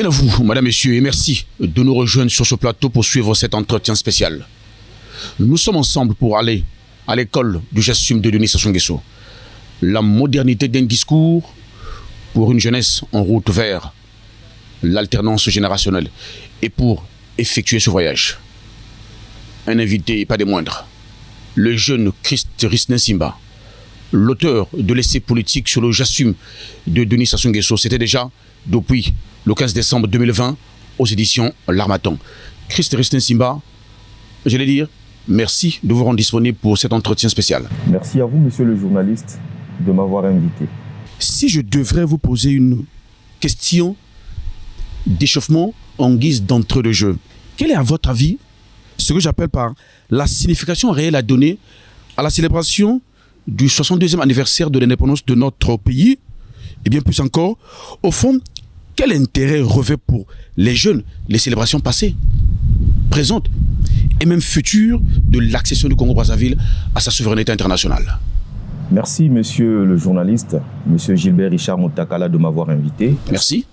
Bien à vous, madame, messieurs, et merci de nous rejoindre sur ce plateau pour suivre cet entretien spécial. Nous sommes ensemble pour aller à l'école du J'assume de Denis Sassou Nguesso. La modernité d'un discours pour une jeunesse en route vers l'alternance générationnelle et pour effectuer ce voyage. Un invité, et pas des moindres, le jeune Christ Ristin Simba, l'auteur de l'essai politique sur le J'assume de Denis Sassou Nguesso. C'était déjà depuis le 15 décembre 2020 aux éditions L'Harmattan. Christ Ristin Simba, j'allais dire, merci de vous rendre disponible pour cet entretien spécial. Merci à vous, monsieur le journaliste, de m'avoir invité. Si je devrais vous poser une question d'échauffement en guise d'entrée de jeu, quel est à votre avis ce que j'appelle par la signification réelle à donner à la célébration du 62e anniversaire de l'indépendance de notre pays, et bien plus encore, au fond, quel intérêt revêt pour les jeunes les célébrations passées, présentes et même futures de l'accession du Congo-Brazzaville à sa souveraineté internationale? Merci, monsieur le journaliste, monsieur Gilbert Richard Mutakala, de m'avoir invité. Merci.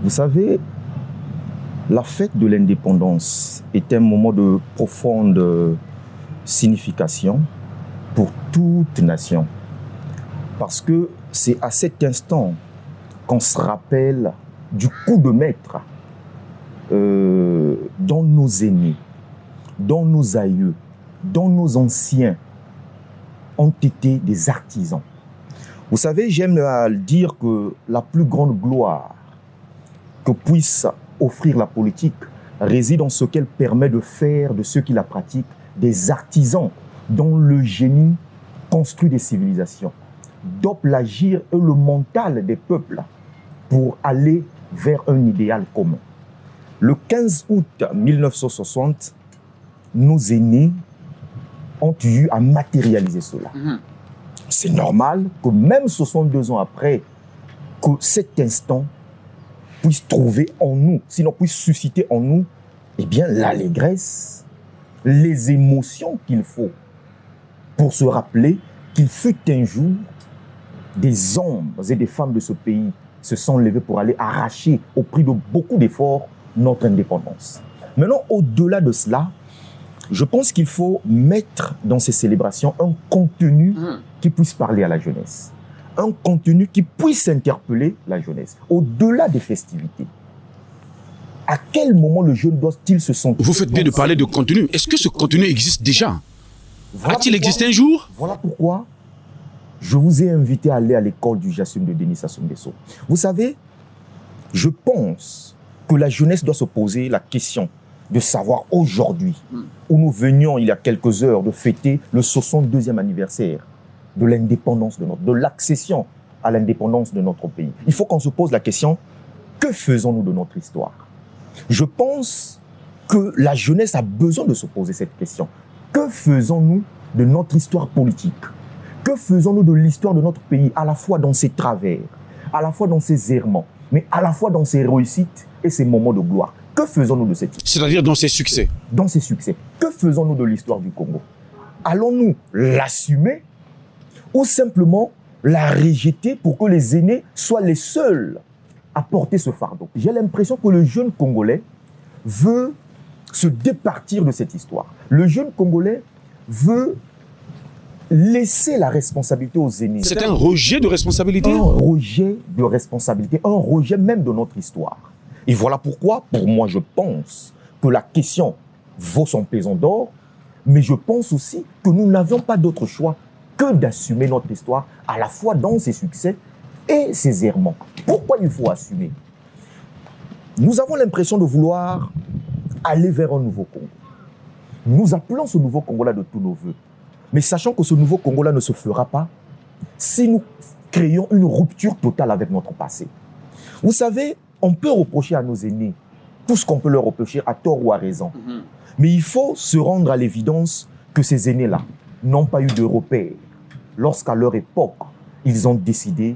Vous savez, la fête de l'indépendance est un moment de profonde signification pour toute nation. Parce que c'est à cet instant qu'on se rappelle du coup de maître dont nos aînés, dont nos aïeux, dont nos anciens ont été des artisans. Vous savez, j'aime dire que la plus grande gloire que puisse offrir la politique réside en ce qu'elle permet de faire de ceux qui la pratiquent des artisans dont le génie construit des civilisations, dope l'agir et le mental des peuples pour aller vers un idéal commun. Le 15 août 1960, nos aînés ont eu à matérialiser cela. C'est normal que même 62 ans après, que cet instant puisse trouver en nous, sinon puisse susciter en nous, eh bien, l'allégresse, les émotions qu'il faut pour se rappeler qu'il fut un jour des hommes et des femmes de ce pays se sont levés pour aller arracher au prix de beaucoup d'efforts notre indépendance. Maintenant, au-delà de cela, je pense qu'il faut mettre dans ces célébrations un contenu qui puisse parler à la jeunesse. Un contenu qui puisse interpeller la jeunesse, au-delà des festivités. À quel moment le jeune doit-il se sentir? Vous faites bien de parler de contenu. Est-ce que ce contenu existe déjà? A-t-il existé un jour? Voilà pourquoi je vous ai invité à aller à l'école du J'assume de Denis Sassou Nguesso. Vous savez, je pense que la jeunesse doit se poser la question de savoir aujourd'hui, où nous venions il y a quelques heures de fêter le 62e anniversaire de l'indépendance de l'accession à l'indépendance de notre pays. Il faut qu'on se pose la question, que faisons-nous de notre histoire? Je pense que la jeunesse a besoin de se poser cette question. Que faisons-nous de notre histoire politique? Que faisons-nous de l'histoire de notre pays, à la fois dans ses travers, à la fois dans ses errements, mais à la fois dans ses réussites et ses moments de gloire? Que faisons-nous de cette histoire? C'est-à-dire dans ses succès? Dans ses succès. Que faisons-nous de l'histoire du Congo? Allons-nous l'assumer ou simplement la rejeter pour que les aînés soient les seuls à porter ce fardeau? J'ai l'impression que le jeune Congolais veut se départir de cette histoire. Le jeune Congolais veut laisser la responsabilité aux aînés. C'est un rejet de responsabilité? Un rejet de responsabilité, un rejet même de notre histoire. Et voilà pourquoi, pour moi, je pense que la question vaut son pesant d'or, mais je pense aussi que nous n'avions pas d'autre choix que d'assumer notre histoire, à la fois dans ses succès et ses errements. Pourquoi il faut assumer? Nous avons l'impression de vouloir aller vers un nouveau Congo. Nous appelons ce nouveau Congo-là de tous nos voeux. Mais sachant que ce nouveau Congo-là ne se fera pas si nous créons une rupture totale avec notre passé. Vous savez, on peut reprocher à nos aînés tout ce qu'on peut leur reprocher à tort ou à raison. Mais il faut se rendre à l'évidence que ces aînés-là n'ont pas eu de repères lorsqu'à leur époque, ils ont décidé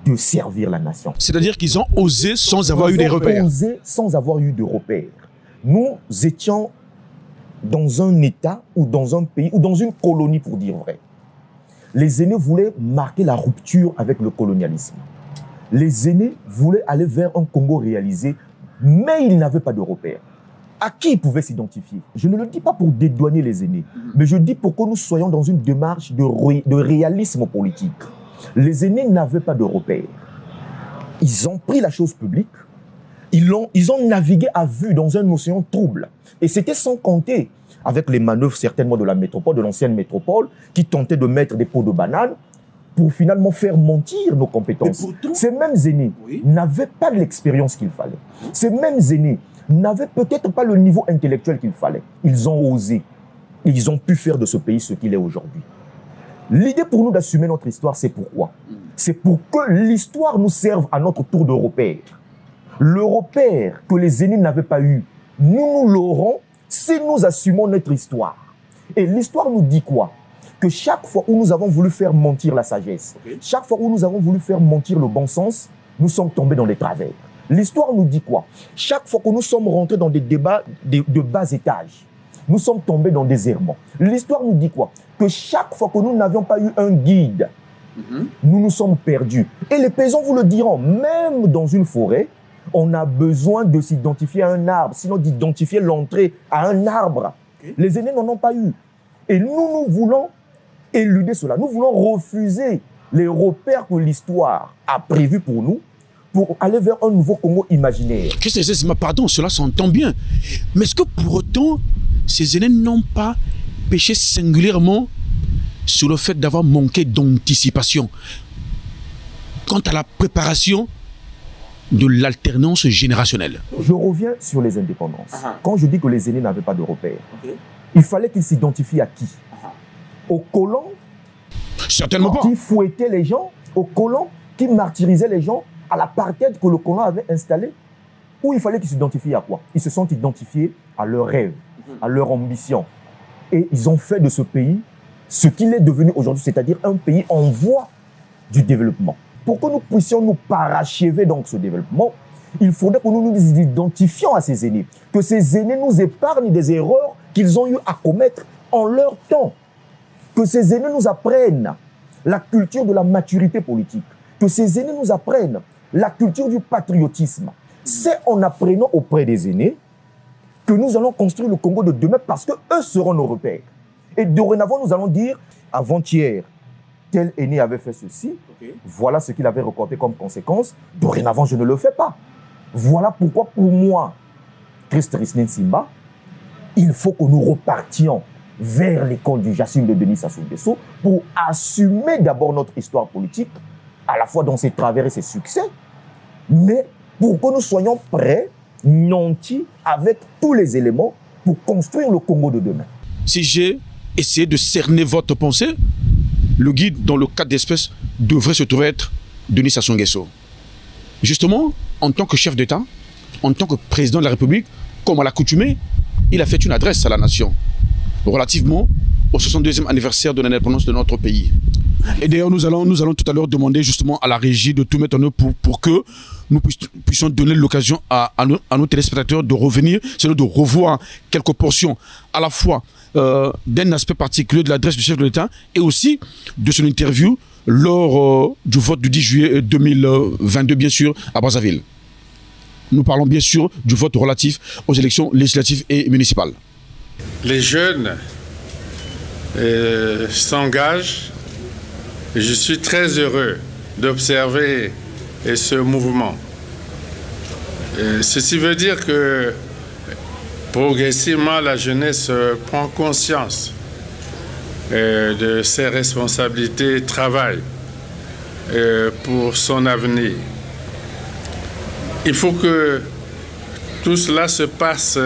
de servir la nation. C'est-à-dire qu'ils ont osé sans avoir eu des repères. Ils ont osé sans avoir eu de repères. Nous étions dans un État ou dans un pays ou dans une colonie, pour dire vrai. Les aînés voulaient marquer la rupture avec le colonialisme. Les aînés voulaient aller vers un Congo réalisé, mais ils n'avaient pas de repères. À qui ils pouvaient s'identifier? Je ne le dis pas pour dédouaner les aînés, mais je dis pour que nous soyons dans une démarche de réalisme politique. Les aînés n'avaient pas de repères. Ils ont pris la chose publique, ils ont navigué à vue dans un océan trouble. Et c'était sans compter avec les manœuvres certainement de la métropole, de l'ancienne métropole, qui tentaient de mettre des pots de banane pour finalement faire mentir nos compétences. Pourtant, ces mêmes aînés n'avaient pas l'expérience qu'il fallait. Ces mêmes aînés n'avaient peut-être pas le niveau intellectuel qu'il fallait. Ils ont osé. Ils ont pu faire de ce pays ce qu'il est aujourd'hui. L'idée pour nous d'assumer notre histoire, c'est pourquoi? C'est pour que l'histoire nous serve à notre tour de repère. Le repère que les aînés n'avaient pas eu, nous l'aurons si nous assumons notre histoire. Et l'histoire nous dit quoi? Que chaque fois où nous avons voulu faire mentir la sagesse, chaque fois où nous avons voulu faire mentir le bon sens, nous sommes tombés dans les travers. L'histoire nous dit quoi? Chaque fois que nous sommes rentrés dans des débats de bas étage, nous sommes tombés dans des errements. L'histoire nous dit quoi? Que chaque fois que nous n'avions pas eu un guide, nous nous sommes perdus. Et les paysans vous le diront, même dans une forêt, on a besoin de s'identifier à un arbre, sinon d'identifier l'entrée à un arbre. Les aînés n'en ont pas eu. Et nous voulons éluder cela. Nous voulons refuser les repères que l'histoire a prévus pour nous, pour aller vers un nouveau Congo imaginaire. Pardon, cela s'entend bien. Mais est-ce que pour autant, ces aînés n'ont pas péché singulièrement sur le fait d'avoir manqué d'anticipation quant à la préparation de l'alternance générationnelle? Je reviens sur les indépendances. Quand je dis que les aînés n'avaient pas de repères, il fallait qu'ils s'identifient à qui? Aux colons? Certainement pas. Qui fouettaient les gens? Aux colons qui martyrisaient les gens? À l'apartheid que le colon avait installé? Ou il fallait qu'ils s'identifient à quoi? Ils se sont identifiés à leurs rêves, à leur ambition. Et ils ont fait de ce pays ce qu'il est devenu aujourd'hui, c'est-à-dire un pays en voie du développement. Pour que nous puissions nous parachever donc ce développement, il faudrait que nous nous identifions à ces aînés, que ces aînés nous épargnent des erreurs qu'ils ont eu à commettre en leur temps, que ces aînés nous apprennent la culture de la maturité politique, que ces aînés nous apprennent la culture du patriotisme. C'est en apprenant auprès des aînés que nous allons construire le Congo de demain, parce qu'eux seront nos repères. Et dorénavant, nous allons dire, avant-hier, tel aîné avait fait ceci, voilà ce qu'il avait reporté comme conséquence, dorénavant, je ne le fais pas. Voilà pourquoi, pour moi, Christ Risnin Simba, il faut que nous repartions vers l'école du Jassum de Denis Sassou Nguesso pour assumer d'abord notre histoire politique, à la fois dans ses travers et ses succès, mais pour que nous soyons prêts, nantis, avec tous les éléments pour construire le Congo de demain. Si j'ai essayé de cerner votre pensée, le guide dans le cadre d'espèce devrait se trouver être Denis Sassou Nguesso. Justement, en tant que chef d'État, en tant que président de la République, comme à l'accoutumée, il a fait une adresse à la nation relativement au 62e anniversaire de l'indépendance de notre pays. Et d'ailleurs, nous allons tout à l'heure demander justement à la régie de tout mettre en œuvre pour que nous puissions donner l'occasion à nos téléspectateurs de revenir, c'est-à-dire de revoir quelques portions à la fois d'un aspect particulier de l'adresse du chef de l'État et aussi de son interview lors du vote du 10 juillet 2022, bien sûr, à Brazzaville. Nous parlons bien sûr du vote relatif aux élections législatives et municipales. Les jeunes s'engagent et je suis très heureux d'observer ce mouvement. Ceci veut dire que progressivement la jeunesse prend conscience de ses responsabilités et travaille pour son avenir. Il faut que tout cela se passe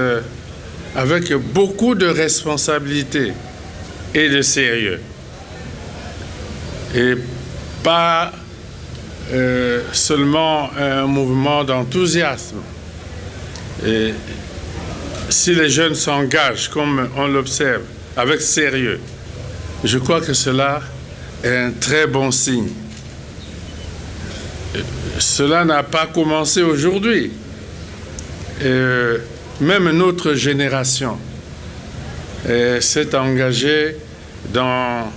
avec beaucoup de responsabilité et de sérieux. Et pas seulement un mouvement d'enthousiasme. Et si les jeunes s'engagent, comme on l'observe, avec sérieux, je crois que cela est un très bon signe. Cela n'a pas commencé aujourd'hui. Même notre génération s'est engagée dans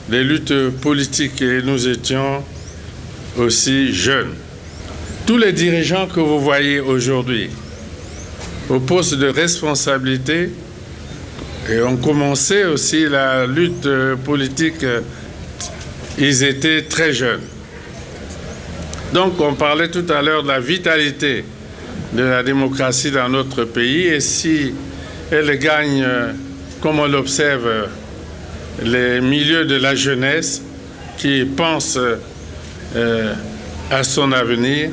les luttes politiques et nous étions aussi jeunes. Tous les dirigeants que vous voyez aujourd'hui au poste de responsabilité et ont commencé aussi la lutte politique, ils étaient très jeunes. Donc on parlait tout à l'heure de la vitalité de la démocratie dans notre pays et si elle gagne, comme on l'observe, les milieux de la jeunesse qui pensent à son avenir,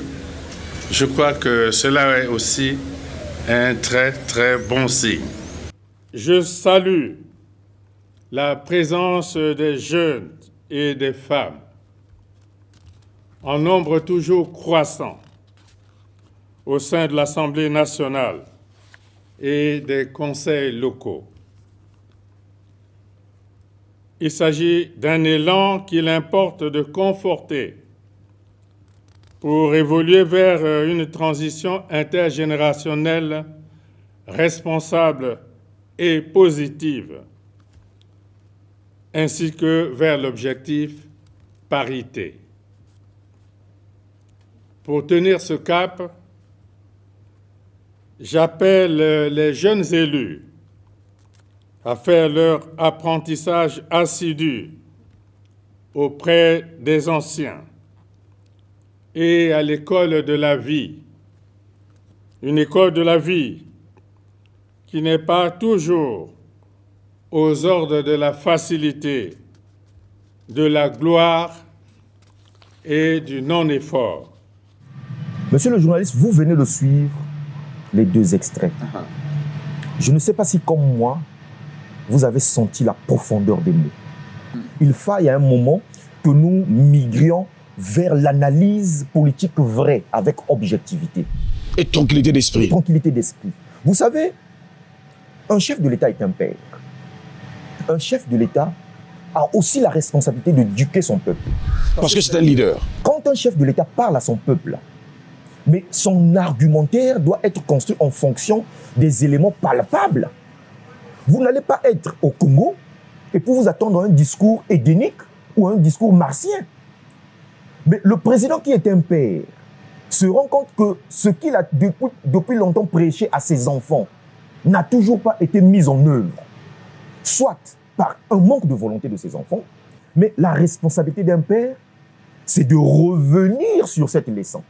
je crois que cela est aussi un très très bon signe. Je salue la présence des jeunes et des femmes en nombre toujours croissant au sein de l'Assemblée nationale et des conseils locaux. Il s'agit d'un élan qu'il importe de conforter pour évoluer vers une transition intergénérationnelle responsable et positive, ainsi que vers l'objectif parité. Pour tenir ce cap, j'appelle les jeunes élus à faire leur apprentissage assidu auprès des anciens et à l'école de la vie. Une école de la vie qui n'est pas toujours aux ordres de la facilité, de la gloire et du non-effort. Monsieur le journaliste, vous venez de suivre les deux extraits. Je ne sais pas si, comme moi, vous avez senti la profondeur des mots. Il faille à un moment que nous migrions vers l'analyse politique vraie, avec objectivité. Et tranquillité d'esprit. Tranquillité d'esprit. Vous savez, un chef de l'État est un père. Un chef de l'État a aussi la responsabilité d'éduquer son peuple. Parce que c'est un leader. Quand un chef de l'État parle à son peuple, mais son argumentaire doit être construit en fonction des éléments palpables. Vous n'allez pas être au Congo et pour vous attendre à un discours édénique ou un discours martien. Mais le président qui est un père se rend compte que ce qu'il a depuis longtemps prêché à ses enfants n'a toujours pas été mis en œuvre. Soit par un manque de volonté de ses enfants, mais la responsabilité d'un père, c'est de revenir sur cette leçon.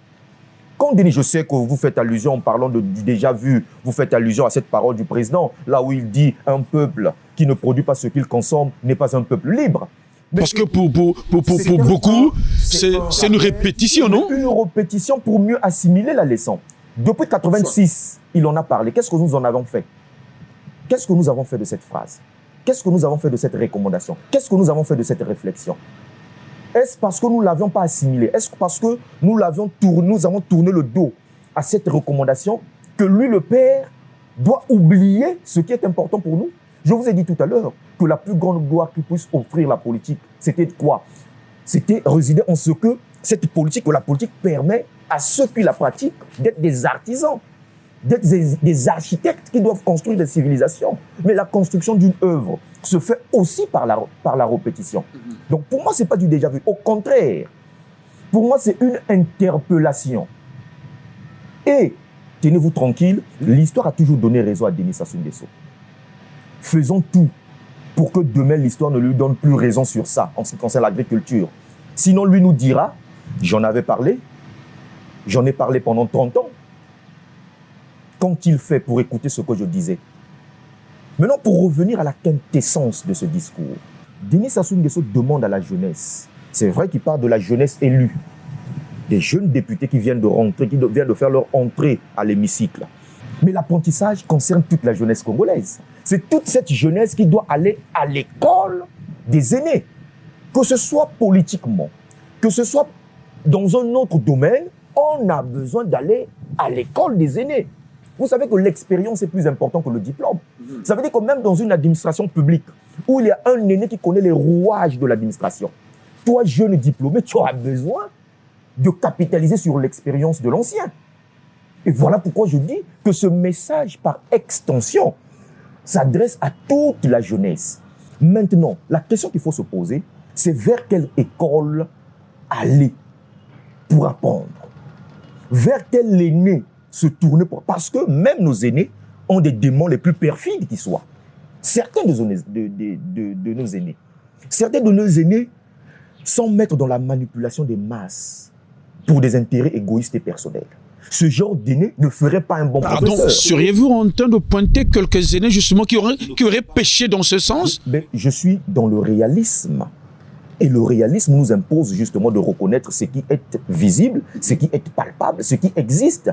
Quand Denis, je sais que vous faites allusion, en parlant du déjà vu, vous faites allusion à cette parole du président, là où il dit un peuple qui ne produit pas ce qu'il consomme n'est pas un peuple libre. Mais parce que pour beaucoup, c'est une répétition, non? Une répétition pour mieux assimiler la leçon. Depuis 86, il en a parlé. Qu'est-ce que nous en avons fait? Qu'est-ce que nous avons fait de cette phrase? Qu'est-ce que nous avons fait de cette recommandation? Qu'est-ce que nous avons fait de cette réflexion? Est-ce parce que nous ne l'avions pas assimilé? Est-ce parce que nous avons tourné le dos à cette recommandation que lui, le père, doit oublier ce qui est important pour nous? Je vous ai dit tout à l'heure que la plus grande gloire qu'il puisse offrir la politique, c'était quoi? C'était résider en ce que cette politique, que la politique permet à ceux qui la pratiquent d'être des artisans, d'être des architectes qui doivent construire des civilisations. Mais la construction d'une œuvre se fait aussi par la répétition. Donc pour moi, ce n'est pas du déjà vu. Au contraire, pour moi, c'est une interpellation. Et, tenez-vous tranquille, l'histoire a toujours donné raison à Denis Sassou Nguesso. Faisons tout pour que demain, l'histoire ne lui donne plus raison sur ça, en ce qui concerne l'agriculture. Sinon, lui nous dira, j'en avais parlé, j'en ai parlé pendant 30 ans. Qu'ont-ils fait pour écouter ce que je disais? Maintenant, pour revenir à la quintessence de ce discours, Denis Sassou Nguesso demande à la jeunesse, c'est vrai qu'il parle de la jeunesse élue, des jeunes députés qui viennent de rentrer, qui viennent de faire leur entrée à l'hémicycle. Mais l'apprentissage concerne toute la jeunesse congolaise. C'est toute cette jeunesse qui doit aller à l'école des aînés. Que ce soit politiquement, que ce soit dans un autre domaine, on a besoin d'aller à l'école des aînés. Vous savez que l'expérience est plus importante que le diplôme. Ça veut dire que même dans une administration publique, où il y a un aîné qui connaît les rouages de l'administration, toi, jeune diplômé, tu auras besoin de capitaliser sur l'expérience de l'ancien. Et voilà pourquoi je dis que ce message, par extension, s'adresse à toute la jeunesse. Maintenant, la question qu'il faut se poser, c'est vers quelle école aller pour apprendre. Vers quel aîné se tourner parce que même nos aînés ont des démons les plus perfides qui soient. Certains de nos aînés. Certains de nos aînés sont maîtres dans la manipulation des masses pour des intérêts égoïstes et personnels. Ce genre d'aîné ne ferait pas un bon professeur. Seriez-vous en train de pointer quelques aînés justement qui auraient péché dans ce sens? Je suis dans le réalisme. Et le réalisme nous impose justement de reconnaître ce qui est visible, ce qui est palpable, ce qui existe.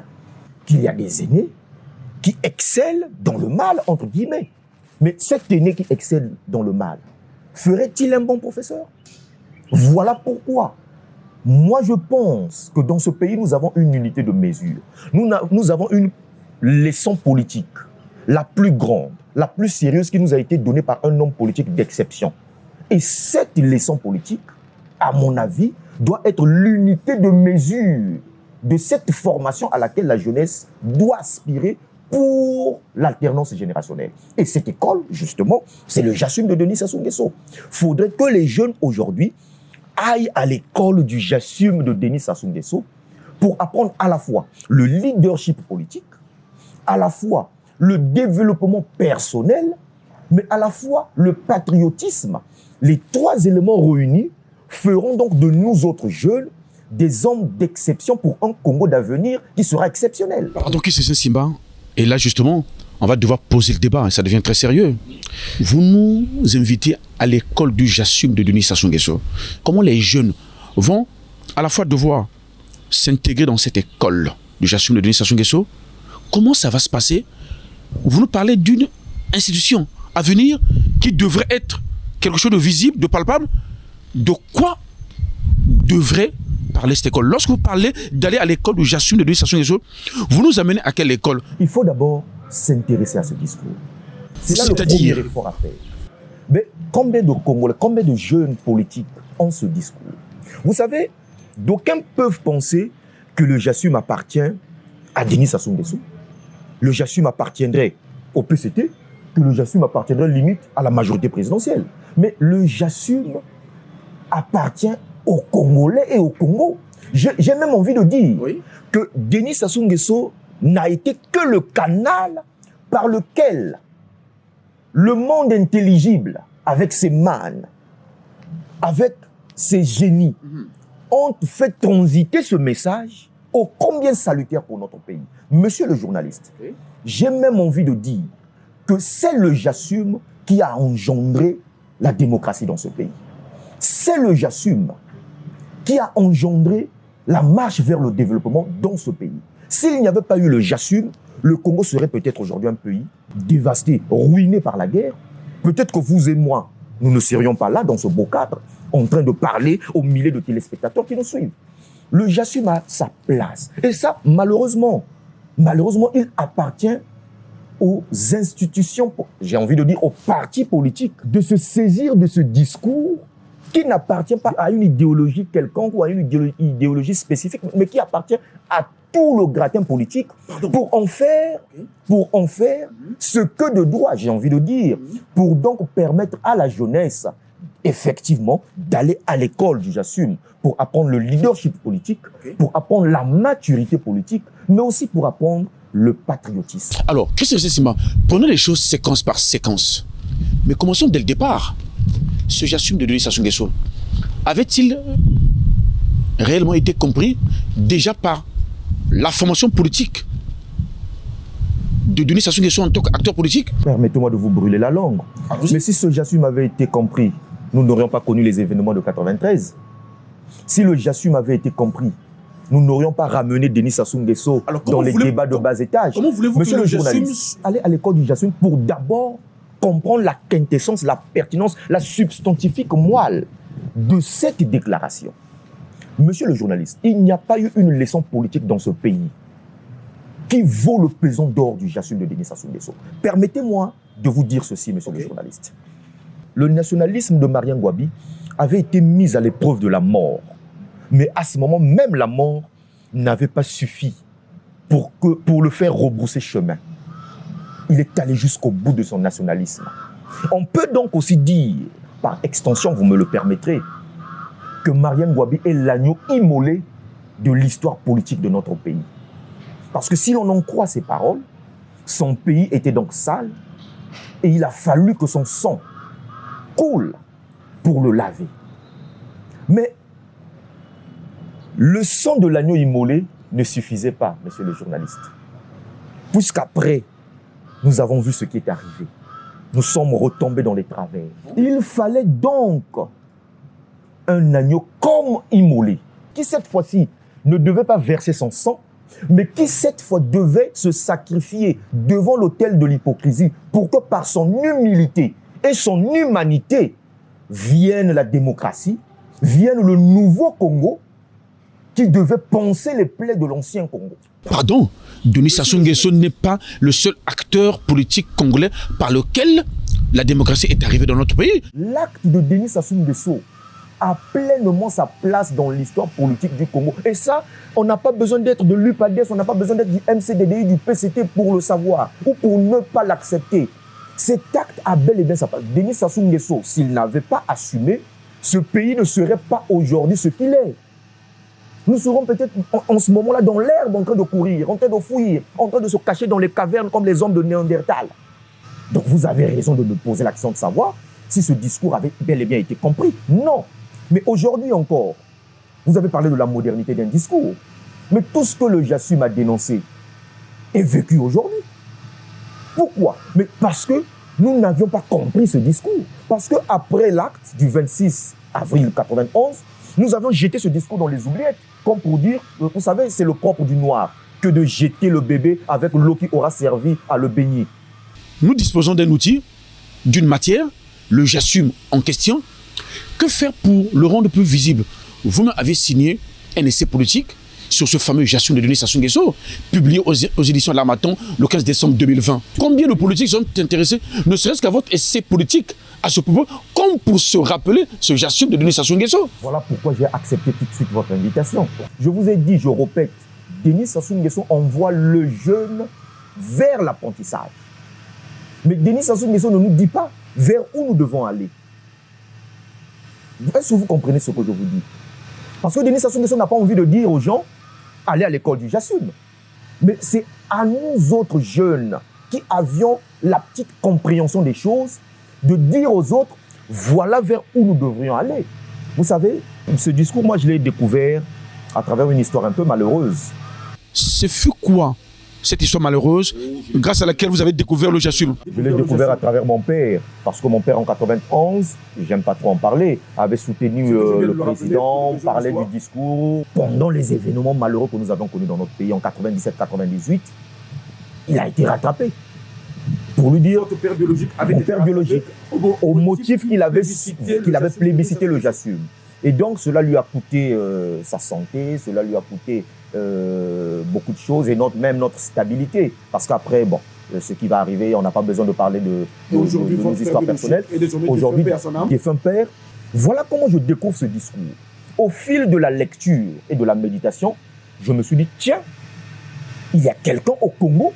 Qu'il y a des aînés qui excellent dans le mal, entre guillemets. Mais cet aîné qui excelle dans le mal, ferait-il un bon professeur? Voilà pourquoi. Moi, je pense que dans ce pays, nous avons une unité de mesure. Nous avons une leçon politique, la plus grande, la plus sérieuse qui nous a été donnée par un homme politique d'exception. Et cette leçon politique, à mon avis, doit être l'unité de mesure de cette formation à laquelle la jeunesse doit aspirer pour l'alternance générationnelle. Et cette école, justement, c'est le Jassum de Denis Sassou Nguesso. Il faudrait que les jeunes aujourd'hui aillent à l'école du Jassum de Denis Sassou Nguesso pour apprendre à la fois le leadership politique, à la fois le développement personnel, mais à la fois le patriotisme. Les trois éléments réunis feront donc de nous autres jeunes des hommes d'exception pour un Congo d'avenir qui sera exceptionnel. Pardon, qui c'est Simba? Et là, justement, on va devoir poser le débat, et ça devient très sérieux. Vous nous invitez à l'école du Jassum de Denis Sassou Nguesso. Comment les jeunes vont à la fois devoir s'intégrer dans cette école du Jassum de Denis Sassou Nguesso? Comment ça va se passer? Vous nous parlez d'une institution à venir qui devrait être quelque chose de visible, de palpable. De quoi devrait parler cette école? Lorsque vous parlez d'aller à l'école du Jassum de Denis Sassou Nguesso, vous nous amenez à quelle école? Il faut d'abord s'intéresser à ce discours. C'est là le premier effort à faire. Mais combien de Congolais, combien de jeunes politiques ont ce discours? Vous savez, d'aucuns peuvent penser que le Jassum appartient à Denis Sassou Nguesso. Le Jassum appartiendrait au PCT, que le Jassum appartiendrait limite à la majorité présidentielle. Mais le Jassum appartient aux Congolais et au Congo. J'ai même envie de dire que Denis Sassou Nguesso n'a été que le canal par lequel le monde intelligible, avec ses mânes, avec ses génies, ont fait transiter ce message ô combien salutaire pour notre pays. Monsieur le journaliste, j'ai même envie de dire que c'est le Jassum qui a engendré la démocratie dans ce pays. C'est le Jassum qui a engendré la marche vers le développement dans ce pays. S'il n'y avait pas eu le Jassum, le Congo serait peut-être aujourd'hui un pays dévasté, ruiné par la guerre. Peut-être que vous et moi, nous ne serions pas là dans ce beau cadre, en train de parler aux milliers de téléspectateurs qui nous suivent. Le Jassum a sa place. Et ça, malheureusement, il appartient aux institutions, j'ai envie de dire aux partis politiques, de se saisir de ce discours qui n'appartient pas à une idéologie quelconque ou à une idéologie spécifique, mais qui appartient à tout le gratin politique pour en faire ce que de droit, j'ai envie de dire, pour donc permettre à la jeunesse, effectivement, d'aller à l'école du Jassum pour apprendre le leadership politique, pour apprendre la maturité politique, mais aussi pour apprendre le patriotisme. Alors, Christian Simba, prenons les choses séquence par séquence. Mais commençons dès le départ. Ce Jassum de Denis Sassou Nguesso avait-il réellement été compris déjà par la formation politique de Denis Sassou Nguesso en tant qu'acteur politique? Permettez-moi de vous brûler la langue. Mais si ce Jassum avait été compris, nous n'aurions pas connu les événements de 93. Si le Jassum avait été compris, nous n'aurions pas ramené Denis Sassou Nguesso dans les débats de bas étage. Comment voulez-vous Monsieur que le journaliste, allez à l'école du Jassum pour d'abord comprendre la quintessence, la pertinence, la substantifique moelle de cette déclaration. Monsieur le journaliste, il n'y a pas eu une leçon politique dans ce pays qui vaut le pesant d'or du Jassum de Denis Sassou Nguesso. Permettez-moi de vous dire ceci, monsieur le journaliste. Le nationalisme de Marien Ngouabi avait été mis à l'épreuve de la mort. Mais à ce moment, même la mort n'avait pas suffi pour le faire rebrousser chemin. Il est allé jusqu'au bout de son nationalisme. On peut donc aussi dire, par extension, vous me le permettrez, que Marien Ngouabi est l'agneau immolé de l'histoire politique de notre pays. Parce que si l'on en croit ces paroles, son pays était donc sale et il a fallu que son sang coule pour le laver. Mais le sang de l'agneau immolé ne suffisait pas, monsieur le journaliste. Puisqu'après, nous avons vu ce qui est arrivé. Nous sommes retombés dans les travers. Il fallait donc un agneau comme immolé, qui cette fois-ci ne devait pas verser son sang, mais qui cette fois devait se sacrifier devant l'autel de l'hypocrisie pour que par son humilité et son humanité vienne la démocratie, vienne le nouveau Congo qui devait panser les plaies de l'ancien Congo. Pardon, Denis Sassou Nguesso n'est pas le seul acteur politique congolais par lequel la démocratie est arrivée dans notre pays. L'acte de Denis Sassou Nguesso a pleinement sa place dans l'histoire politique du Congo. Et ça, on n'a pas besoin d'être de l'UPADES, on n'a pas besoin d'être du MCDDI, du PCT pour le savoir ou pour ne pas l'accepter. Cet acte a bel et bien sa place. Denis Sassou Nguesso, s'il n'avait pas assumé, ce pays ne serait pas aujourd'hui ce qu'il est. Nous serons peut-être en ce moment-là dans l'herbe en train de courir, en train de fuir, en train de se cacher dans les cavernes comme les hommes de Néandertal. Donc vous avez raison de me poser la question de savoir si ce discours avait bel et bien été compris. Non. Mais aujourd'hui encore, vous avez parlé de la modernité d'un discours. Mais tout ce que le JASUM a dénoncé est vécu aujourd'hui. Pourquoi? Mais parce que nous n'avions pas compris ce discours. Parce qu'après l'acte du 26 avril 1991, nous avons jeté ce discours dans les oubliettes. Comme pour dire, vous savez, c'est le propre du noir que de jeter le bébé avec l'eau qui aura servi à le baigner. Nous disposons d'un outil, d'une matière, le JASUM en question. Que faire pour le rendre plus visible? Vous-même avez signé un essai politique sur ce fameux JASUM de Denis Sassou Nguesso, publié aux éditions de l'Harmattan le 15 décembre 2020. Combien de politiques sont intéressés, ne serait-ce qu'à votre essai politique à ce propos, comme pour se rappeler ce JASUM de Denis Sassou Nguesso? Voilà pourquoi j'ai accepté tout de suite votre invitation. Je vous ai dit, je répète, Denis Sassou Nguesso envoie le jeune vers l'apprentissage. Mais Denis Sassou Nguesso ne nous dit pas vers où nous devons aller. Est-ce que vous comprenez ce que je vous dis? Parce que Denis Sassou Nguesso n'a pas envie de dire aux gens, allez à l'école du JASUM. Mais c'est à nous autres jeunes qui avions la petite compréhension des choses, de dire aux autres, voilà vers où nous devrions aller. Vous savez, ce discours, moi, je l'ai découvert à travers une histoire un peu malheureuse. Ce fut quoi, cette histoire malheureuse, grâce à laquelle vous avez découvert le JASUM? Je l'ai découvert à travers mon père, parce que mon père en 91, j'aime pas trop en parler, avait soutenu le président, parlait du discours. Pendant les événements malheureux que nous avons connus dans notre pays en 97-98, il a été rattrapé. Pour lui dire, mon père biologique, au motif qu'il avait plébiscité le JASUM. Et donc, cela lui a coûté sa santé, cela lui a coûté beaucoup de choses et même notre stabilité. Parce qu'après, bon, ce qui va arriver, on n'a pas besoin de parler de nos histoires personnelles. Aujourd'hui, défunt père, voilà comment je découvre ce discours. Au fil de la lecture et de la méditation, je me suis dit, tiens, il y a quelqu'un au Congo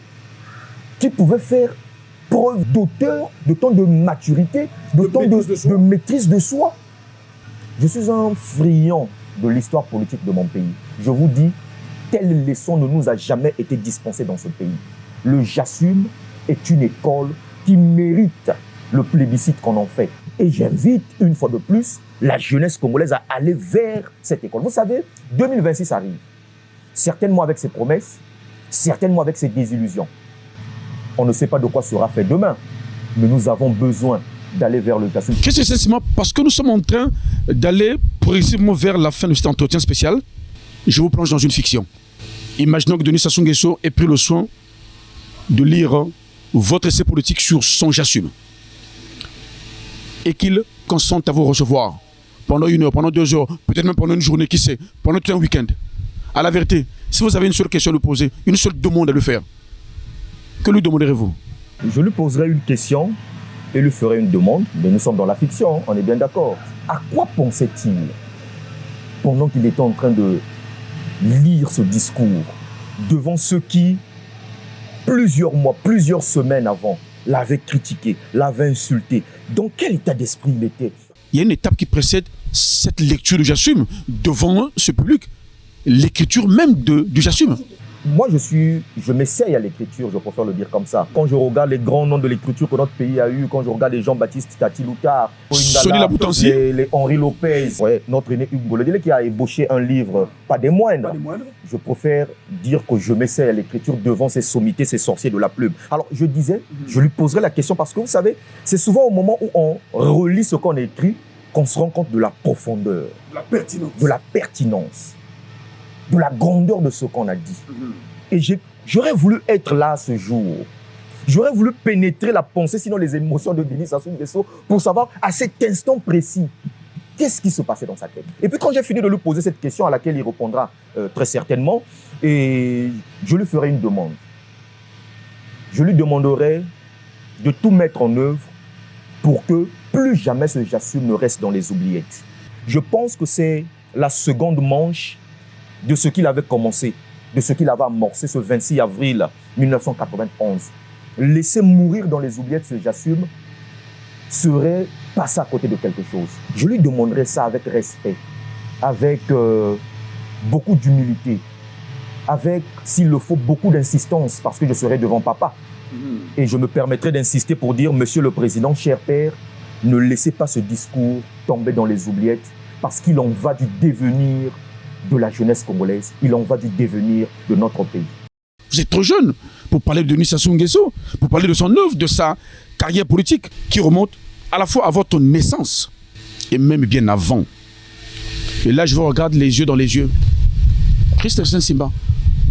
qui pouvait faire preuve d'auteur, de temps de maturité, de maîtrise de soi. Je suis un friand de l'histoire politique de mon pays. Je vous dis, telle leçon ne nous a jamais été dispensée dans ce pays. Le JASUM est une école qui mérite le plébiscite qu'on en fait. Et j'invite une fois de plus la jeunesse congolaise à aller vers cette école. Vous savez, 2026 arrive. Certainement avec ses promesses, certainement avec ses désillusions. On ne sait pas de quoi sera fait demain, mais nous avons besoin d'aller vers le JASUM. Qu'est-ce que c'est, Simon? Parce que nous sommes en train d'aller progressivement vers la fin de cet entretien spécial. Je vous plonge dans une fiction. Imaginons que Denis Sassou Nguesso ait pris le soin de lire votre essai politique sur son JASUM et qu'il consente à vous recevoir pendant 1 heure, pendant 2 heures, peut-être même pendant une journée, qui sait, pendant tout un week-end. À la vérité, si vous avez une seule question à lui poser, une seule demande à lui faire, que lui demanderez-vous? Je lui poserai une question et lui ferai une demande, mais nous sommes dans la fiction, on est bien d'accord. À quoi pensait-il pendant qu'il était en train de lire ce discours devant ceux qui, plusieurs mois, plusieurs semaines avant, l'avaient critiqué, l'avaient insulté? Dans quel état d'esprit il était? Il y a une étape qui précède cette lecture du JASUM devant ce public. l'écriture même du Jassoum. Moi, je m'essaye à l'écriture, je préfère le dire comme ça. Quand je regarde les grands noms de l'écriture que notre pays a eu, quand je regarde les Jean-Baptiste Tati Loutard, Sonny Laboutancy, les Henri Lopez, ouais, notre aîné Hugues Bolodélé qui a ébauché un livre, pas des moindres. Je préfère dire que je m'essaye à l'écriture devant ces sommités, ces sorciers de la plume. Alors, je disais, je lui poserai la question parce que vous savez, c'est souvent au moment où on relit ce qu'on a écrit qu'on se rend compte de la profondeur, de la pertinence, de la grandeur de ce qu'on a dit. Et j'aurais voulu être là ce jour. J'aurais voulu pénétrer la pensée, sinon les émotions de Denis Sassou Nguesso, pour savoir à cet instant précis, qu'est-ce qui se passait dans sa tête. Et puis quand j'ai fini de lui poser cette question à laquelle il répondra très certainement, et je lui ferai une demande. Je lui demanderai de tout mettre en œuvre pour que plus jamais ce Jassoum ne reste dans les oubliettes. Je pense que c'est la seconde manche de ce qu'il avait commencé, de ce qu'il avait amorcé ce 26 avril 1991. Laisser mourir dans les oubliettes ce Jassoum serait passer à côté de quelque chose. Je lui demanderai ça avec respect, avec beaucoup d'humilité, avec, s'il le faut, beaucoup d'insistance, parce que je serai devant papa. Et je me permettrai d'insister pour dire, Monsieur le Président, cher père, ne laissez pas ce discours tomber dans les oubliettes, parce qu'il en va du devenir de la jeunesse congolaise, il en va du devenir de notre pays. Vous êtes trop jeune pour parler de Denis Sassou Nguesso, pour parler de son œuvre, de sa carrière politique qui remonte à la fois à votre naissance et même bien avant. Et là, je vous regarde les yeux dans les yeux. Christophe Simba,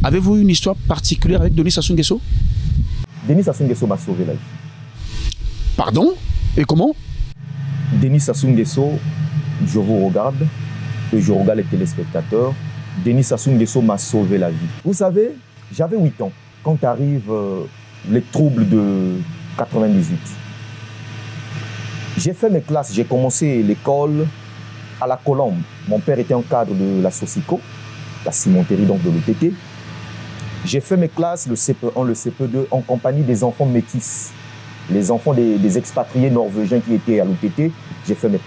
avez-vous une histoire particulière avec Denis Sassou Nguesso? Denis Sassou Nguesso m'a sauvé la vie. Pardon? Et comment? Denis Sassou Nguesso, je vous regarde et je regarde les téléspectateurs. Denis Sassou Nguesso m'a sauvé la vie. Vous savez, j'avais 8 ans quand arrivent les troubles de 98. J'ai fait mes classes, j'ai commencé l'école à la Colombe. Mon père était un cadre de la Socico, la cimenterie donc de l'ETT. J'ai fait mes classes, le CP1, le CP2, en compagnie des enfants métis, les enfants des expatriés norvégiens qui étaient à l'ETT.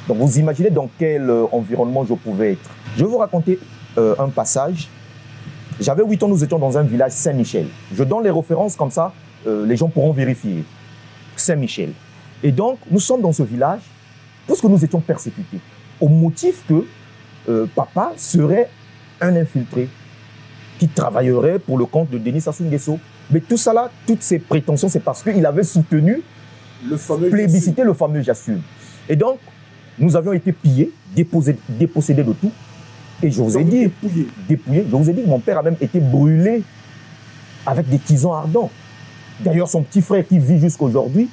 Donc vous imaginez dans quel environnement je pouvais être. Je vais vous raconter un passage. J'avais 8 ans, nous étions dans un village Saint-Michel. Je donne les références comme ça, les gens pourront vérifier. Saint-Michel. Et donc, nous sommes dans ce village parce que nous étions persécutés, au motif que papa serait un infiltré qui travaillerait pour le compte de Denis Sassou Nguesso. Mais tout ça là, toutes ces prétentions, c'est parce qu'il avait soutenu, plébiscité le fameux Jassoum. Et donc, nous avions été pillés, dépossédés de tout. Et je vous ai dit, dépouillés. Je vous ai dit que mon père a même été brûlé avec des tisons ardents. D'ailleurs, son petit frère qui vit jusqu'aujourd'hui,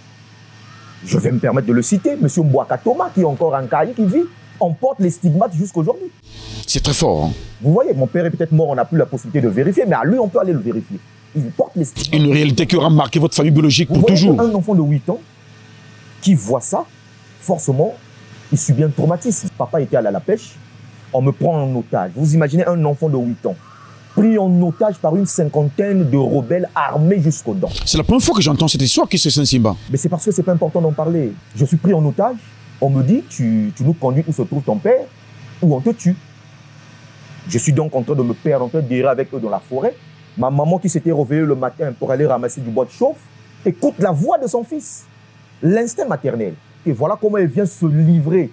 je vais me permettre de le citer, M. Mbouaka Thomas, qui est encore en Caille, qui vit, on porte les stigmates jusqu'aujourd'hui. C'est très fort. Hein? Vous voyez, mon père est peut-être mort, on n'a plus la possibilité de vérifier, mais à lui, on peut aller le vérifier. Il porte les stigmates. Une réalité qui aura marqué votre famille biologique pour toujours. Un enfant de 8 ans qui voit ça, forcément, il subit un traumatisme. Papa était allé à la pêche, on me prend en otage. Vous imaginez un enfant de 8 ans pris en otage par une cinquantaine de rebelles armés jusqu'aux dents. C'est la première fois que j'entends cette histoire, qui c'est Saint-Simba. Mais c'est parce que c'est pas important d'en parler. Je suis pris en otage, on me dit, tu nous conduis où se trouve ton père, ou on te tue. Je suis donc en train de me perdre, en train d'errer avec eux dans la forêt. Ma maman qui s'était réveillée le matin pour aller ramasser du bois de chauffe, écoute la voix de son fils, l'instinct maternel. Et voilà comment elle vient se livrer.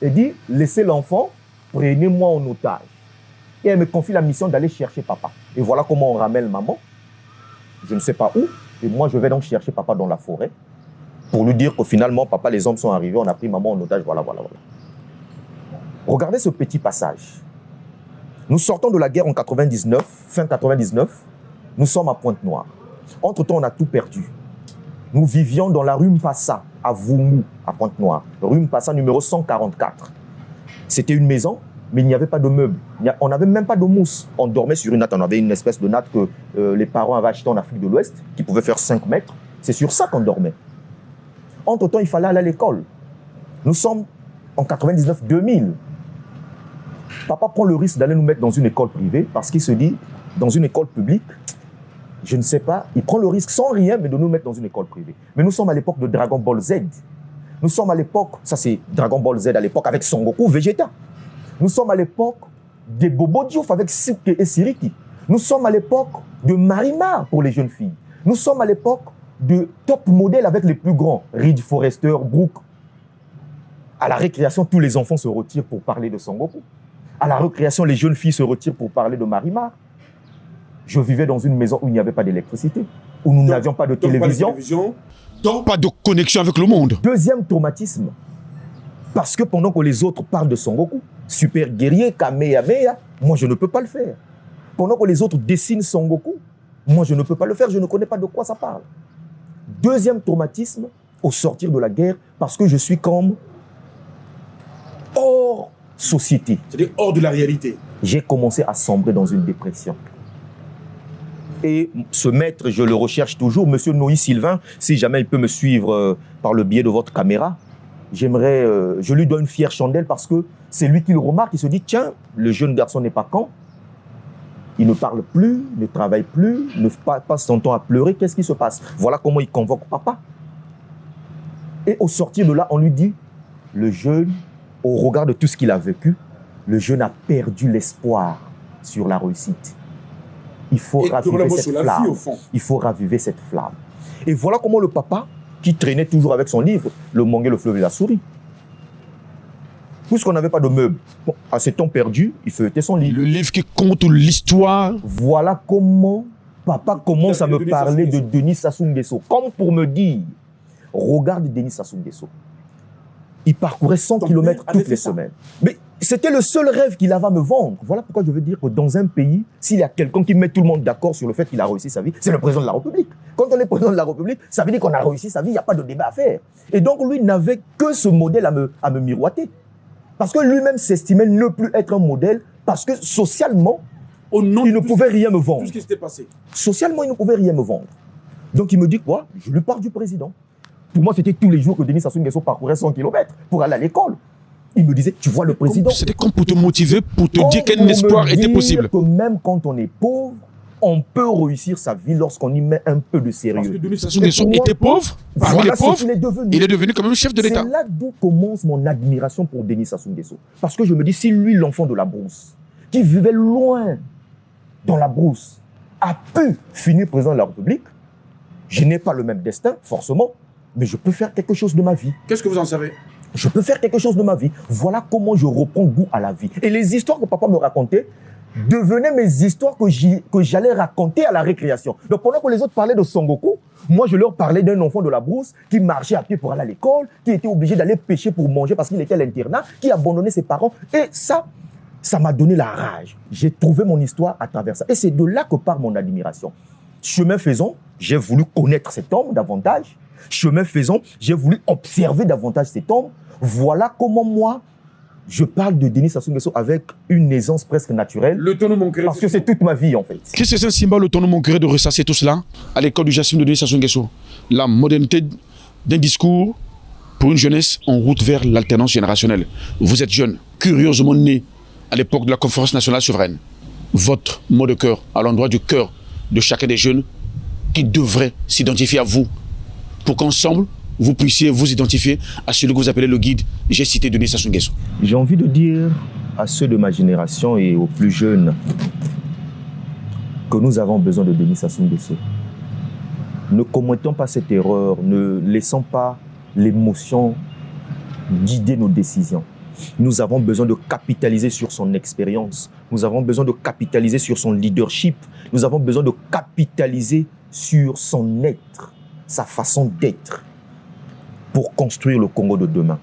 Elle dit, laissez l'enfant, prenez-moi en otage. Et elle me confie la mission d'aller chercher papa. Et voilà comment on ramène maman. Je ne sais pas où. Et moi, je vais donc chercher papa dans la forêt pour lui dire que finalement, papa, les hommes sont arrivés, on a pris maman en otage, voilà. Regardez ce petit passage. Nous sortons de la guerre en 99, fin 99. Nous sommes à Pointe-Noire. Entre-temps, on a tout perdu. Nous vivions dans la rue Mpassa, à Voumou, à Pointe-Noire. Rue Mpassa, numéro 144. C'était une maison, mais il n'y avait pas de meubles. On n'avait même pas de mousse. On dormait sur une natte. On avait une espèce de natte que les parents avaient achetée en Afrique de l'Ouest, qui pouvait faire 5 mètres. C'est sur ça qu'on dormait. Entre-temps, il fallait aller à l'école. Nous sommes en 99-2000. Papa prend le risque d'aller nous mettre dans une école privée parce qu'il se dit, dans une école publique, je ne sais pas, il prend le risque sans rien, mais de nous mettre dans une école privée. Mais nous sommes à l'époque de Dragon Ball Z. Nous sommes à l'époque, ça c'est Dragon Ball Z à l'époque avec Son Goku, Vegeta. Nous sommes à l'époque des Bobo Diouf avec Sike et Siriki. Nous sommes à l'époque de Marimar pour les jeunes filles. Nous sommes à l'époque de top modèle avec les plus grands, Reed Forrester, Brooke. À la récréation, tous les enfants se retirent pour parler de Son Goku. À la récréation, les jeunes filles se retirent pour parler de Marimar. Je vivais dans une maison où il n'y avait pas d'électricité, où nous n'avions pas de télévision. Donc, pas de connexion avec le monde. Deuxième traumatisme. Parce que pendant que les autres parlent de Son Goku, super guerrier, Kamehameha, moi je ne peux pas le faire. Pendant que les autres dessinent Son Goku, moi je ne peux pas le faire, je ne connais pas de quoi ça parle. Deuxième traumatisme, au sortir de la guerre, parce que je suis comme hors société. C'est-à-dire hors de la réalité. J'ai commencé à sombrer dans une dépression. Et ce maître, je le recherche toujours, Monsieur Noï Sylvain, si jamais il peut me suivre par le biais de votre caméra, j'aimerais, je lui donne une fière chandelle parce que c'est lui qui le remarque, il se dit, tiens, le jeune garçon n'est pas con, il ne parle plus, ne travaille plus, ne passe son temps à pleurer, qu'est-ce qui se passe? Voilà comment il convoque papa. Et au sortir de là, on lui dit, le jeune, au regard de tout ce qu'il a vécu, le jeune a perdu l'espoir sur la réussite. Il faut raviver cette flamme. Il faut raviver cette flamme. Et voilà comment le papa, qui traînait toujours avec son livre, Le Mangé, le fleuve et la souris, puisqu'on n'avait pas de meubles, bon, à ce temps perdu, il feuilletait son livre. Le livre qui compte l'histoire. Voilà comment papa commence à me parler de Denis Sassou Nguesso. Comme pour me dire, regarde Denis Sassou Nguesso. Il parcourait 100 km toutes les semaines. Mais c'était le seul rêve qu'il avait à me vendre. Voilà pourquoi je veux dire que dans un pays, s'il y a quelqu'un qui met tout le monde d'accord sur le fait qu'il a réussi sa vie, c'est le président de la République. Quand on est président de la République, ça veut dire qu'on a réussi sa vie, il n'y a pas de débat à faire. Et donc lui n'avait que ce modèle à me miroiter. Parce que lui-même s'estimait ne plus être un modèle, parce que socialement, il ne pouvait rien me vendre. Tout ce qui s'était passé. Socialement, il ne pouvait rien me vendre. Donc il me dit quoi? Je lui parle du président. Pour moi, c'était tous les jours que Denis Sassou Nguesso parcourait 100 km pour aller à l'école. Il me disait, tu vois le président. C'était comme pour te motiver, pour te dire qu'un espoir était possible. Que même quand on est pauvre, on peut réussir sa vie lorsqu'on y met un peu de sérieux. Parce que Denis Sassou Nguesso était pauvre, parmi les pauvres, il est devenu quand même chef de l'État. C'est là d'où commence mon admiration pour Denis Sassou Nguesso. Parce que je me dis, si lui, l'enfant de la brousse, qui vivait loin dans la brousse, a pu finir président de la République, je n'ai pas le même destin, forcément, mais je peux faire quelque chose de ma vie. Qu'est-ce que vous en savez? Je peux faire quelque chose de ma vie. Voilà comment je reprends goût à la vie. Et les histoires que papa me racontait devenaient mes histoires que j'allais raconter à la récréation. Donc pendant que les autres parlaient de Son Goku, moi je leur parlais d'un enfant de la brousse qui marchait à pied pour aller à l'école, qui était obligé d'aller pêcher pour manger parce qu'il était à l'internat, qui abandonnait ses parents. Et ça m'a donné la rage. J'ai trouvé mon histoire à travers ça. Et c'est de là que part mon admiration. Chemin faisant, j'ai voulu connaître cet homme davantage. Chemin faisant, j'ai voulu observer davantage cet homme. Voilà comment moi, je parle de Denis Sassou Nguesso avec une aisance presque naturelle. Le tonneau manquerait. Parce que c'est toute ma vie, en fait. Qu'est-ce que c'est un symbole, le tonneau manquerait de ressasser tout cela à l'école du Jassim de Denis Sassou Nguesso? La modernité d'un discours pour une jeunesse en route vers l'alternance générationnelle. Vous êtes jeune, curieusement né à l'époque de la conférence nationale souveraine. Votre mot de cœur à l'endroit du cœur de chacun des jeunes qui devraient s'identifier à vous pour qu'ensemble, vous puissiez vous identifier à celui que vous appelez le guide. J'ai cité Denis Sassou Nguesso. J'ai envie de dire à ceux de ma génération et aux plus jeunes que nous avons besoin de Denis Sassou Nguesso. Ne commettons pas cette erreur, ne laissons pas l'émotion guider nos décisions. Nous avons besoin de capitaliser sur son expérience. Nous avons besoin de capitaliser sur son leadership. Nous avons besoin de capitaliser sur son être, sa façon d'être, pour construire le Congo de demain.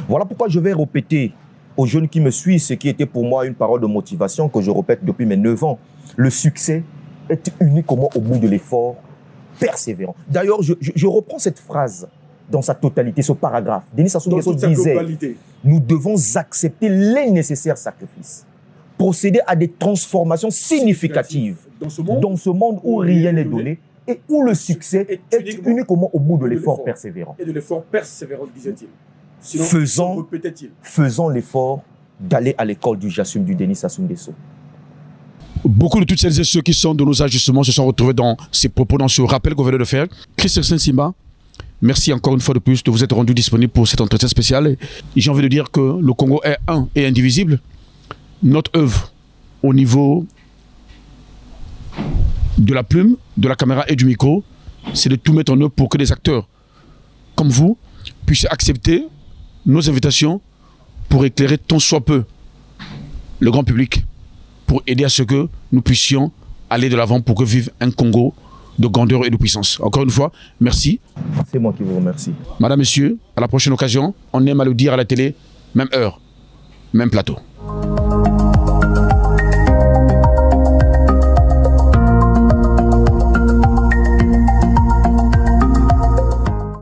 Voilà pourquoi je vais répéter aux jeunes qui me suivent ce qui était pour moi une parole de motivation que je répète depuis mes 9 ans. Le succès est uniquement au bout de l'effort persévérant. D'ailleurs, je reprends cette phrase dans sa totalité, ce paragraphe. Denis Sassou Nguesso disait, nous devons accepter les nécessaires sacrifices, procéder à des transformations significatives dans ce monde où rien n'est donné, et où le succès est uniquement au bout de l'effort persévérant. Et de l'effort persévérant, disait-il. Sinon, faisons l'effort d'aller à l'école du Jassim du Denis Sassou Nguesso. Beaucoup de toutes celles et ceux qui sont de nos âges, justement, se sont retrouvés dans ces propos, dans ce rappel qu'on venait de faire. Christophe Simba, merci encore une fois de plus de vous être rendu disponible pour cet entretien spécial. J'ai envie de dire que le Congo est un et indivisible. Notre œuvre au niveau de la plume, de la caméra et du micro, c'est de tout mettre en œuvre pour que des acteurs comme vous puissent accepter nos invitations pour éclairer tant soit peu le grand public, pour aider à ce que nous puissions aller de l'avant pour que vive un Congo de grandeur et de puissance. Encore une fois, merci. C'est moi qui vous remercie. Madame, Monsieur, à la prochaine occasion, on aime à le dire à la télé, même heure, même plateau.